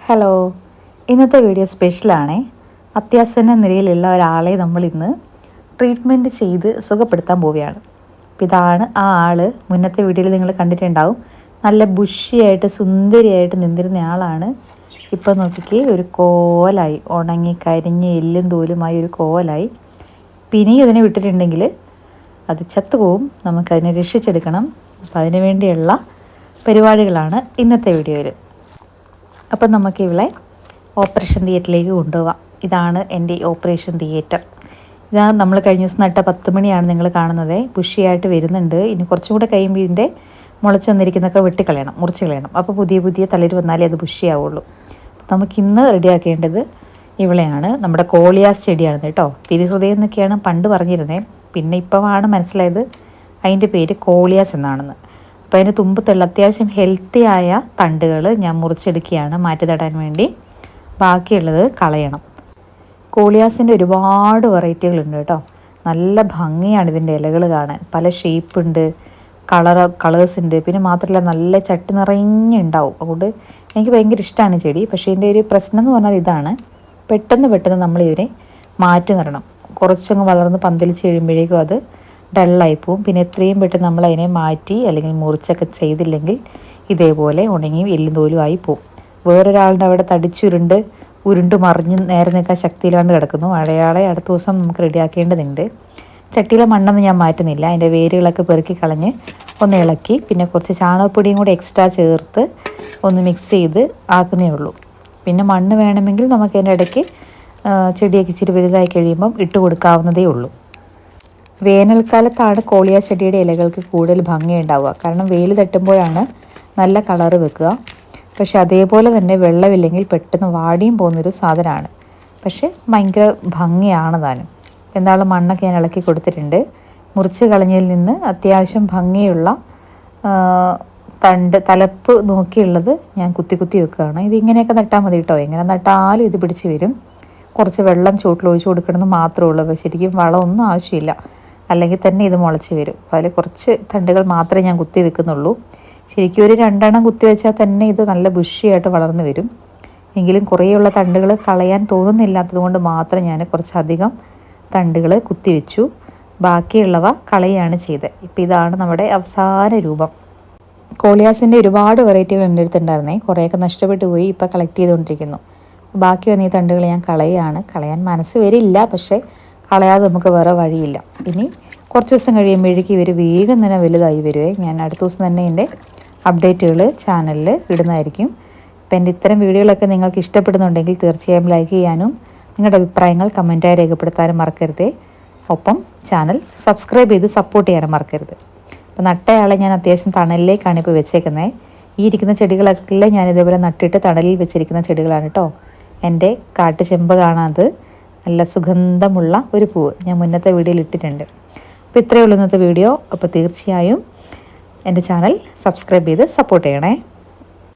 Hello, ഇന്നത്തെ video സ്പെഷ്യലാണേ. അത്യാസന്ന നിലയിലുള്ള ഒരാളെ നമ്മൾ ഇന്ന് ട്രീറ്റ്മെൻറ്റ് ചെയ്ത് സുഖപ്പെടുത്താൻ പോവുകയാണ്. അപ്പോൾ ഇതാണ് ആ ആൾ. മുന്നത്തെ വീഡിയോയിൽ നിങ്ങൾ കണ്ടിട്ടുണ്ടാവും. നല്ല ബുഷിയായിട്ട് സുന്ദരിയായിട്ട് നിന്നിരുന്ന ആളാണ്. ഇപ്പം നോക്കിക്കേ, ഒരു കോലായി, ഉണങ്ങി കരിഞ്ഞ് എല്ലും തോലുമായി ഒരു കോലായി. പിന്നെയും ഇതിനെ വിട്ടിട്ടുണ്ടെങ്കിൽ അത് ചത്തുപോകും. നമുക്കതിനെ രക്ഷിച്ചെടുക്കണം. അപ്പം അതിനു വേണ്ടിയുള്ള പരിപാടികളാണ് ഇന്നത്തെ വീഡിയോയിൽ. അപ്പം നമുക്കിവളെ ഓപ്പറേഷൻ തിയേറ്ററിലേക്ക് കൊണ്ടുപോകാം. ഇതാണ് എൻ്റെ ഓപ്പറേഷൻ തിയേറ്റർ. ഇതാണ് നമ്മൾ കഴിഞ്ഞ ദിവസം നട്ട 10 മണിയാണ് നിങ്ങൾ കാണുന്നത്. ബുഷിയായിട്ട് വരുന്നുണ്ട്. ഇനി കുറച്ചും കൂടെ കഴിയുമ്പോൾ ഇതിൻ്റെ മുളച്ച് വന്നിരിക്കുന്നതൊക്കെ വെട്ടിക്കളയണം, മുറിച്ച് കളയണം. അപ്പോൾ പുതിയ പുതിയ തളിര് വന്നാലേ അത് ബുഷിയാവുള്ളൂ. നമുക്കിന്ന് റെഡിയാക്കേണ്ടത് ഇവളെയാണ്. നമ്മുടെ കോളിയാസ് ചെടിയാണ് കേട്ടോ. തിരുഹൃദയം എന്നൊക്കെയാണ് പണ്ട് പറഞ്ഞിരുന്നത്. പിന്നെ ഇപ്പോഴാണ് മനസ്സിലായത് അതിൻ്റെ പേര് കോളിയാസ് എന്നാണെന്ന്. അപ്പോൾ അതിന് തുമ്പത്തുള്ള അത്യാവശ്യം ഹെൽത്തി ആയ തണ്ടുകൾ ഞാൻ മുറിച്ചെടുക്കുകയാണ് മാറ്റി തടാൻ വേണ്ടി. ബാക്കിയുള്ളത് കളയണം. കോളിയാസിൻ്റെ ഒരുപാട് വെറൈറ്റികളുണ്ട് കേട്ടോ. നല്ല ഭംഗിയാണ് ഇതിൻ്റെ ഇലകൾ കാണാൻ. പല ഷേപ്പുണ്ട്, കളേഴ്സ് ഉണ്ട്. പിന്നെ മാത്രമല്ല നല്ല ചട്ടി നിറഞ്ഞുണ്ടാവും. അതുകൊണ്ട് എനിക്ക് ഭയങ്കര ഇഷ്ടമാണ് ചെടി. പക്ഷേ ഇതിൻ്റെ ഒരു പ്രശ്നം എന്ന് പറഞ്ഞാൽ ഇതാണ്, പെട്ടെന്ന് നമ്മളിതിനെ മാറ്റി നടണം. കുറച്ചങ്ങ് വളർന്ന് പന്തലിച്ച് കഴിയുമ്പോഴേക്കും അത് ഡള്ളായി പോവും. പിന്നെ എത്രയും പെട്ടെന്ന് നമ്മൾ അതിനെ മാറ്റി അല്ലെങ്കിൽ മുറിച്ചൊക്കെ ചെയ്തില്ലെങ്കിൽ ഇതേപോലെ ഉണങ്ങി എല്ലും തോലുമായി പോവും. വേറൊരാളുടെ അവിടെ ഉരുണ്ട് മറിഞ്ഞ് നേരെ നിൽക്കാൻ ശക്തിയിലാണ്ട് കിടക്കുന്നു. അയാളെ അടുത്ത ദിവസം നമുക്ക് റെഡിയാക്കേണ്ടതുണ്ട്. ചട്ടിയിലെ മണ്ണൊന്നും ഞാൻ മാറ്റുന്നില്ല. അതിൻ്റെ വേരുകളൊക്കെ പെറുക്കി കളഞ്ഞ് ഒന്ന് ഇളക്കി പിന്നെ കുറച്ച് ചാണകപ്പൊടിയും കൂടി എക്സ്ട്രാ ചേർത്ത് ഒന്ന് മിക്സ് ചെയ്ത് ആക്കുന്നേ ഉള്ളൂ. പിന്നെ മണ്ണ് വേണമെങ്കിൽ നമുക്ക് അതിൻ്റെ ഇടയ്ക്ക് ചെടിയൊക്കെ ഇച്ചിരി വലുതായി കഴിയുമ്പം ഇട്ട് കൊടുക്കാവുന്നതേ ഉള്ളൂ. വേനൽക്കാലത്താണ് കോളിയ ചെടിയുടെ ഇലകൾക്ക് കൂടുതൽ ഭംഗിയുണ്ടാവുക. കാരണം വെയിൽ തട്ടുമ്പോഴാണ് നല്ല കളറ് വെക്കുക. പക്ഷെ അതേപോലെ തന്നെ വെള്ളമില്ലെങ്കിൽ പെട്ടെന്ന് വാടിയും പോകുന്നൊരു സാധനമാണ്. പക്ഷെ ഭയങ്കര ഭംഗിയാണ് താനും. എന്തായാലും മണ്ണൊക്കെ ഞാൻ ഇളക്കി കൊടുത്തിട്ടുണ്ട്. മുറിച്ച് കളഞ്ഞതിൽ നിന്ന് അത്യാവശ്യം ഭംഗിയുള്ള തലപ്പ് നോക്കിയുള്ളത് ഞാൻ കുത്തി വെക്കുകയാണ്. ഇതിങ്ങനെയൊക്കെ നട്ടാൽ മതി കേട്ടോ. എങ്ങനെ നട്ടാലും ഇത് പിടിച്ച് വരും. കുറച്ച് വെള്ളം ചുവട്ടിലൊഴിച്ച് കൊടുക്കണമെന്ന് മാത്രമേ ഉള്ളൂ. പക്ഷേ ശരിക്കും വളമൊന്നും ആവശ്യമില്ല. അല്ലെങ്കിൽ തന്നെ ഇത് മുളച്ച് വരും. അപ്പോൾ അതിൽ കുറച്ച് തണ്ടുകൾ മാത്രമേ ഞാൻ കുത്തി വെക്കുന്നുള്ളൂ. ശരിക്കും ഒരു 2 എണ്ണം കുത്തി വെച്ചാൽ തന്നെ ഇത് നല്ല ബുഷിയായിട്ട് വളർന്നു വരും. എങ്കിലും കുറേയുള്ള തണ്ടുകൾ കളയാൻ തോന്നുന്നില്ലാത്തത് കൊണ്ട് മാത്രം ഞാൻ കുറച്ചധികം തണ്ടുകൾ കുത്തിവെച്ചു. ബാക്കിയുള്ളവ കളയാണ് ചെയ്തത്. ഇപ്പോൾ ഇതാണ് നമ്മുടെ അവസാന രൂപം. കോളിയാസിൻ്റെ ഒരുപാട് വെറൈറ്റികൾ എൻ്റെ അടുത്തുണ്ടായിരുന്നേ. കുറേയൊക്കെ നഷ്ടപ്പെട്ടു പോയി. ഇപ്പോൾ കളക്ട് ചെയ്തുകൊണ്ടിരിക്കുന്നു. ബാക്കി വന്ന ഈ തണ്ടുകൾ ഞാൻ കളയാൻ മനസ്സ് വരില്ല. പക്ഷേ കളയാതെ നമുക്ക് വേറെ വഴിയില്ല. ഇനി കുറച്ച് ദിവസം കഴിയുമ്പോഴേക്കും ഇവർ വേഗം തന്നെ വലുതായി വരുവേ. ഞാൻ അടുത്ത ദിവസം തന്നെ എൻ്റെ അപ്ഡേറ്റുകൾ ചാനലിൽ ഇടുന്നതായിരിക്കും. അപ്പോൾ എൻ്റെ ഇത്തരം വീഡിയോകളൊക്കെ നിങ്ങൾക്ക് ഇഷ്ടപ്പെടുന്നുണ്ടെങ്കിൽ തീർച്ചയായും ലൈക്ക് ചെയ്യാനും നിങ്ങളുടെ അഭിപ്രായങ്ങൾ കമൻറ്റായി രേഖപ്പെടുത്താനും മറക്കരുത്. ഒപ്പം ചാനൽ സബ്സ്ക്രൈബ് ചെയ്ത് സപ്പോർട്ട് ചെയ്യാനും മറക്കരുത്. അപ്പോൾ നട്ടയാളെ ഞാൻ അത്യാവശ്യം തണലിലേക്കാണ് ഇപ്പോൾ വെച്ചേക്കുന്നത്. ഈ ഇരിക്കുന്ന ചെടികളൊക്കെ ഞാൻ ഇതേപോലെ നട്ടിട്ട് തണലിൽ വെച്ചിരിക്കുന്ന ചെടികളാണ് കേട്ടോ. എൻ്റെ കാട്ടുചെമ്പ് കാണാത് നല്ല സുഗന്ധമുള്ള ഒരു പൂവ് ഞാൻ മുന്നത്തെ വീഡിയോയിൽ ഇട്ടിട്ടുണ്ട്. അപ്പോൾ ഇത്രയേ ഉള്ളൂ ഇന്നത്തെ വീഡിയോ. അപ്പോൾ തീർച്ചയായും എൻ്റെ ചാനൽ സബ്സ്ക്രൈബ് ചെയ്ത് സപ്പോർട്ട് ചെയ്യണേ.